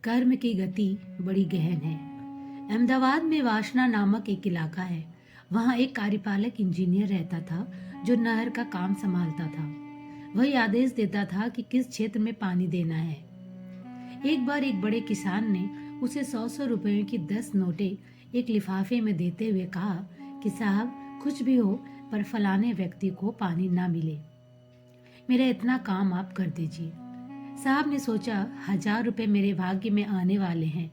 कर्म की गति बड़ी गहन है। अहमदाबाद में वासना नामक एक इलाका है। वहाँ एक कार्यपालक इंजीनियर रहता था जो नहर का काम संभालता था। वही आदेश देता था कि किस क्षेत्र में पानी देना है। एक बार एक बड़े किसान ने उसे 100-100 रुपयों की 10 नोटें एक लिफाफे में देते हुए कहा कि साहब, कुछ भी हो पर फलाने व्यक्ति को पानी ना मिले, मेरा इतना काम आप कर दीजिए। साहब ने सोचा 1000 रुपये मेरे भाग्य में आने वाले हैं,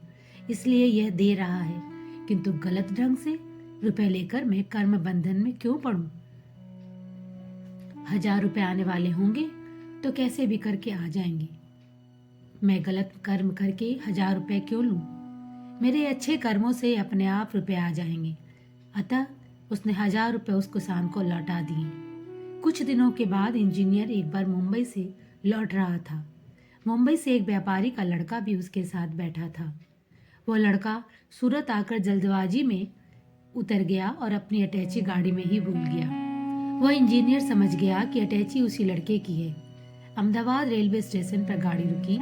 इसलिए यह दे रहा है, किंतु गलत ढंग से रुपए लेकर मैं कर्म बंधन में क्यों पड़ूं? 1000 रुपये आने वाले होंगे तो कैसे भी करके आ जाएंगे। मैं गलत कर्म करके 1000 रुपये क्यों लूं? मेरे अच्छे कर्मों से अपने आप रुपए आ जाएंगे। अतः उसने 1000 रुपये उस किसान को लौटा दिए। कुछ दिनों के बाद इंजीनियर एक बार मुंबई से लौट रहा था। मुंबई से एक व्यापारी का लड़का भी उसके साथ बैठा था। वो लड़का सूरत आकर जल्दबाजी में उतर गया और अपनी अटैची गाड़ी में ही भूल गया। वह इंजीनियर समझ गया कि अटैची उसी लड़के की है। अहमदाबाद रेलवे स्टेशन पर गाड़ी रुकी।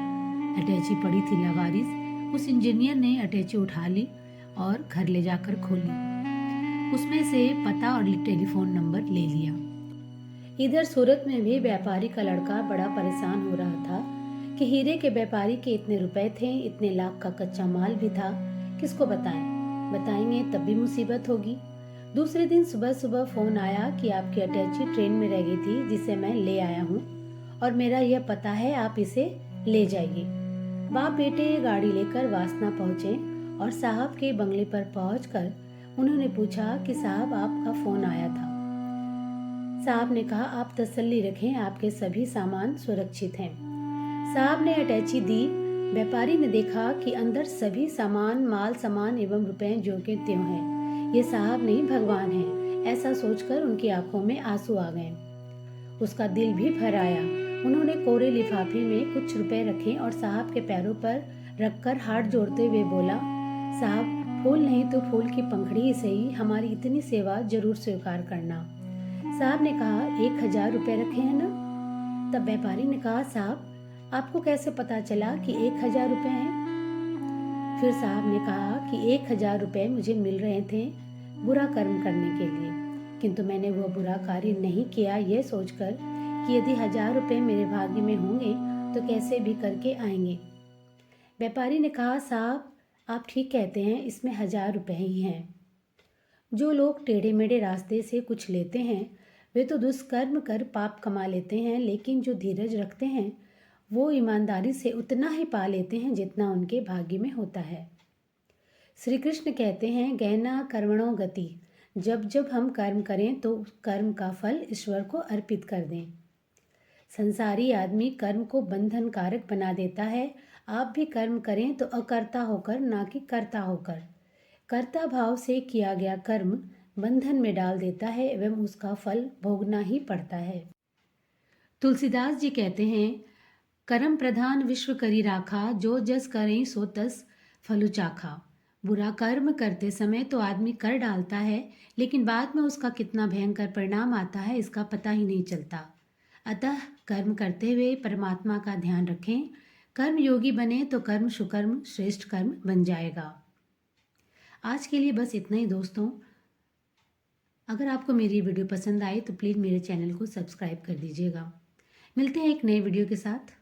अटैची पड़ी थी लवारिस। उस इंजीनियर ने अटैची उठा ली और घर ले जाकर खोली। उसमें से पता और टेलीफोन नंबर ले लिया। इधर सूरत में भी व्यापारी का लड़का बड़ा परेशान हो रहा था कि हीरे के व्यापारी के इतने रुपए थे, इतने लाख का कच्चा माल भी था, किसको बताएं? बताएंगे तब भी मुसीबत होगी। दूसरे दिन सुबह सुबह फोन आया कि आपकी अटैची ट्रेन में रह गई थी, जिसे मैं ले आया हूँ और मेरा यह पता है, आप इसे ले जाइए। बाप बेटे गाड़ी लेकर वासना पहुंचे और साहब के बंगले पर पहुंचकर उन्होंने पूछा कि साहब, आपका फोन आया था। साहब ने कहा, आप तसल्ली रखें, आपके सभी सामान सुरक्षित हैं। साहब ने अटैची दी। व्यापारी ने देखा कि अंदर सभी सामान, माल सामान एवं रुपए जो के त्यों हैं। ये साहब नहीं, भगवान हैं। ऐसा सोचकर उनकी आंखों में आंसू आ गए। उसका दिल भी भर आया। उन्होंने कोरे लिफाफे में कुछ रुपए रखे और साहब के पैरों पर रखकर हाथ जोड़ते हुए बोला, साहब, फूल नहीं तो फूल की पंखड़ी ही सही, हमारी इतनी सेवा जरूर स्वीकार करना। साहब ने कहा, 1000 रुपये रखे हैं ना? तब व्यापारी ने कहा, साहब, आपको कैसे पता चला कि 1000 रुपये हैं? फिर साहब ने कहा कि 1000 रुपये मुझे मिल रहे थे बुरा कर्म करने के लिए, किंतु मैंने वो बुरा कार्य नहीं किया, ये सोचकर कि यदि 1000 रुपये मेरे भाग्य में होंगे तो कैसे भी करके आएंगे। व्यापारी ने कहा, साहब, आप ठीक कहते हैं, इसमें 1000 रुपये ही हैं। जो लोग टेढ़े मेढ़े रास्ते से कुछ लेते हैं वे तो दुष्कर्म कर पाप कमा लेते हैं, लेकिन जो धीरज रखते हैं वो ईमानदारी से उतना ही पा लेते हैं जितना उनके भाग्य में होता है। श्री कृष्ण कहते हैं, गहना कर्मणो गति। जब जब हम कर्म करें तो कर्म का फल ईश्वर को अर्पित कर दें। संसारी आदमी कर्म को बंधन कारक बना देता है। आप भी कर्म करें तो अकर्ता होकर, ना कि कर्ता होकर। कर्ता भाव से किया गया कर्म बंधन में डाल देता है एवं उसका फल भोगना ही पड़ता है। तुलसीदास जी कहते हैं, कर्म प्रधान विश्व करी राखा, जो जस करें सो तस फलु चाखा। बुरा कर्म करते समय तो आदमी कर डालता है, लेकिन बाद में उसका कितना भयंकर परिणाम आता है इसका पता ही नहीं चलता। अतः कर्म करते हुए परमात्मा का ध्यान रखें। कर्म योगी बने तो कर्म सुकर्म श्रेष्ठ कर्म बन जाएगा। आज के लिए बस इतना ही दोस्तों। अगर आपको मेरी वीडियो पसंद आई तो प्लीज़ मेरे चैनल को सब्सक्राइब कर दीजिएगा। मिलते हैं एक नए वीडियो के साथ।